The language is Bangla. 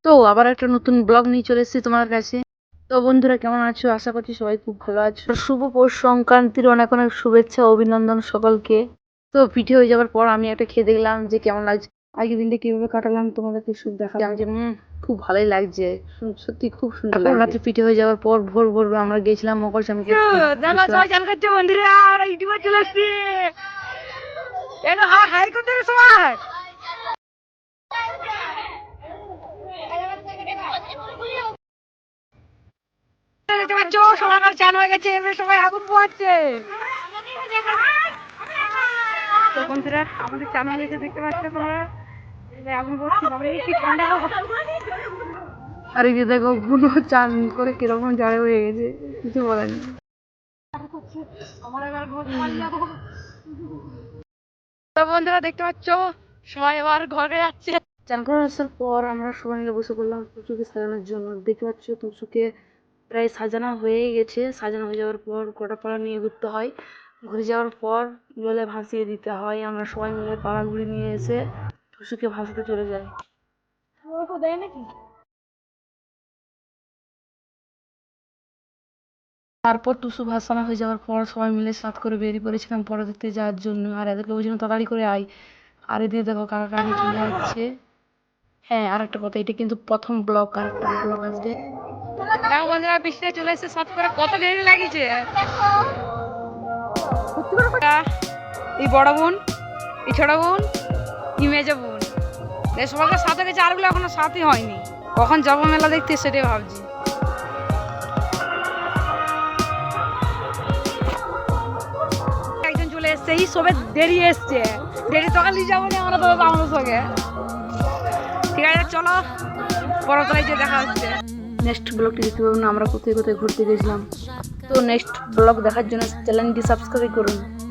তো আবার একটা নতুন ব্লগ নিয়ে চলে এসেছি তোমার কাছে। তো বন্ধুরা কেমন আছো? আশা করছি সবাই খুব ভালো আছো। শুভ পৌষ সংক্রান্তির অনেক অনেক শুভেচ্ছা অভিনন্দন সকলকে। তো ভিডিও হয়ে যাওয়ার পর আমি একটা খেয়ে দেখলাম যে কেমন লাগছে। আগের দিনটা কিভাবে কাটালাম তোমাদেরকে শুধু দেখালাম যে খুব ভালোই লাগছে, সত্যি খুব সুন্দর লাগছে। রাতে পিঠে হয়ে যাওয়ার পর ভোর ভোর আমরা গেছিলাম মকর স্বামীকে। মন্দিরে আর ইউটিউবে চলে এসেছি। হাই করতে সবাই সবার চান হয়ে গেছে, এবার সবাই আগুন পোহাচ্ছে। তো বন্ধুরা আমাদের চান হয়ে গেছে, দেখতে পাচ্ছ তোমরা আগুন পোহাচ্ছি। বাবা কি ঠান্ডা, আর এই যে দেখো গুলো চান করে কিরকম জাড়ে হয়ে গেছে, কিছু বলার নেই। তো বন্ধুরা দেখতে পাচ্ছ সবাই এবার ঘরে যাচ্ছে। চান করে আসার পর আমরা সবাই মিলে বসে পড়লাম টুসুকে সাজানোর জন্য। দেখতে পাচ্ছ টুসুকে প্রায় সাজানো হয়ে গেছে। সাজানো হয়ে যাওয়ার পর গোটা পাড়া নিয়ে ঘুরতে হয়। ঘুরে যাওয়ার পর জলে ভাসিয়ে দিতে হয়। আমরা সবাই মিলে পাড়া ঘুরে নিয়ে এসে টুসুকে ভাসাতে চলে যাই। দেয় নাকি? তারপর টুসু ভাসানো হয়ে যাওয়ার পর সবাই মিলে সাথ করে বেরিয়ে পড়েছিলাম পড়া দেখতে যাওয়ার জন্য। আর এদেরকে বলছিলাম তাড়াতাড়ি করে আয়। আর এদিকে দেখো কাকা কাকি চলে যাচ্ছে। হ্যাঁ, আর একটা কথা, এটা কিন্তু প্রথম ব্লগ, আর একটা ব্লগ আসবে। দেখো বন্ধুরা বৃষ্টিতে চলে এসে সাথ করে কত দেরি লাগিয়েছে। এই বড় বোন, এই ছোট বোন, এই মেজো বোন, সবাইকে সাথে গেছে। আরগুলো এখনো সাথে হয়নি। কখন যাবো মেলা দেখতে সেটাই ভাবছি। একজন চলে এসছে, এই সবে দেরি এসছে। দেরি তো নিয়ে যাবো না আমরা, তো আমাদের সঙ্গে। ঠিক আছে চলো বড়তলায় যে দেখা হচ্ছে। নেক্সট ব্লগটি দেখতে পাবো না আমরা কোথায় কোথায় ঘুরতে গেছিলাম। তো নেক্সট ব্লগ দেখার জন্য চ্যানেলটি সাবস্ক্রাইব করুন।